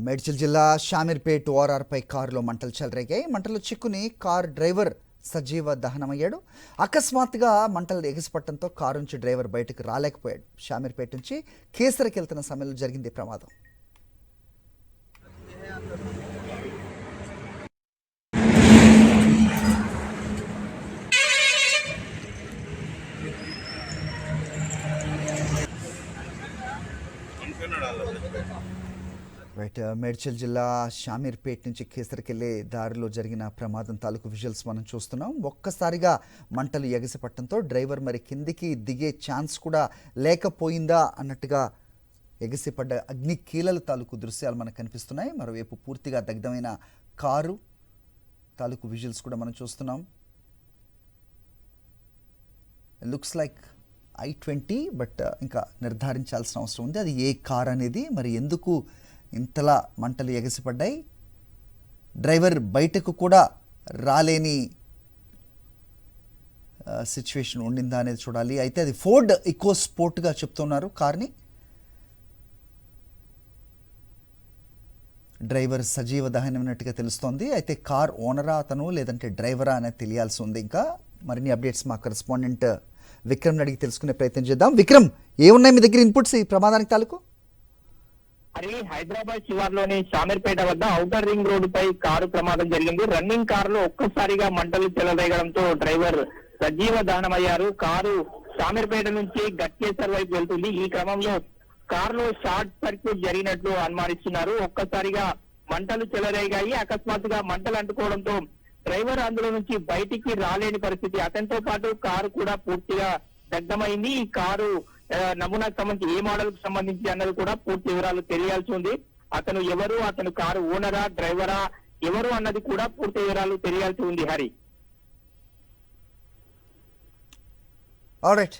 మేడ్చల్ జిల్లా షామీర్పేట్ ఓఆర్ఆర్పై కారులో మంటలు చెలరేగాయి. మంటలు చిక్కుని కారు డ్రైవర్ సజీవ దహనమయ్యాడు. అకస్మాత్తుగా మంటలు ఎగిసిపట్టడంతో కారు నుంచి డ్రైవర్ బయటకు రాలేకపోయాడు. షామీర్పేట నుంచి కేసరికి వెళ్తున్న సమయంలో జరిగింది ప్రమాదం. మేడ్చల్ జిల్లా షామీర్పేట్ నుంచి కేసరికి వెళ్ళే దారిలో జరిగిన ప్రమాదం తాలూకు విజువల్స్ మనం చూస్తున్నాం. ఒక్కసారిగా మంటలు ఎగసిపట్టడంతో డ్రైవర్ మరి కిందికి దిగే ఛాన్స్ కూడా లేకపోయిందా అన్నట్టుగా ఎగసిపడ్డ అగ్ని కీలల తాలూకు దృశ్యాలు మనకు కనిపిస్తున్నాయి. మరోవైపు పూర్తిగా దగ్ధమైన కారు తాలూకు విజువల్స్ కూడా మనం చూస్తున్నాం. లుక్స్ లైక్ i20, బట్ ఇంకా నిర్ధారించాల్సిన అవసరం ఉంది అది ఏ కార్ అనేది. మరి ఎందుకు ఇంతలా మంటలు ఎగసిపడ్డాయి, డ్రైవర్ బయటకు కూడా రాలేని సిచ్యువేషన్ ఉండిందా అనేది చూడాలి. అయితే అది ఫోర్డ్ ఈకో స్పోర్ట్గా చెప్తున్నారు కార్ని. డ్రైవర్ సజీవ దహనమైనట్టుగా తెలుస్తోంది. అయితే కార్ ఓనరా అతను లేదంటే డ్రైవరా అనేది తెలియాల్సి ఉంది. ఇంకా మరిన్ని అప్డేట్స్ మా కరెస్పాండెంట్ విక్రమ్ని అడిగి తెలుసుకునే ప్రయత్నం చేద్దాం. విక్రమ్, ఏమున్నాయి మీ దగ్గర ఇన్పుట్స్ ఈ ప్రమాదానికి తాలూకు? హైదరాబాద్ శివార్లోని షామీర్పేట వద్ద ఔటర్ రింగ్ రోడ్డు పై కారు ప్రమాదం జరిగింది. రన్నింగ్ కారులో ఒక్కసారిగా మంటలు చెలరేగడంతో డ్రైవర్ సజీవ దహనమయ్యారు. కారు షామీర్పేట నుంచి గట్కేసర్ వైపు వెళ్తుంది. ఈ క్రమంలో కారులో షార్ట్ సర్క్యూట్ జరిగినట్లు అనుమానిస్తున్నారు. ఒక్కసారిగా మంటలు చెలరేగాయి. అకస్మాత్తుగా మంటలు అంటుకోవడంతో డ్రైవర్ అందులో నుంచి బయటికి రాలేని పరిస్థితి. అతనితో పాటు కారు కూడా పూర్తిగా దగ్ధమైంది. ఈ కారు నమూనాకు సంబంధించి ఏ మోడల్ కు సంబంధించి అన్నది కూడా పూర్తి వివరాలు తెలియాల్సి ఉంది. అతను ఎవరు, అతను కారు ఓనరా డ్రైవరా ఎవరు అన్నది కూడా పూర్తి వివరాలు తెలియాల్సి ఉంది. హరి. ఆల్రైట్.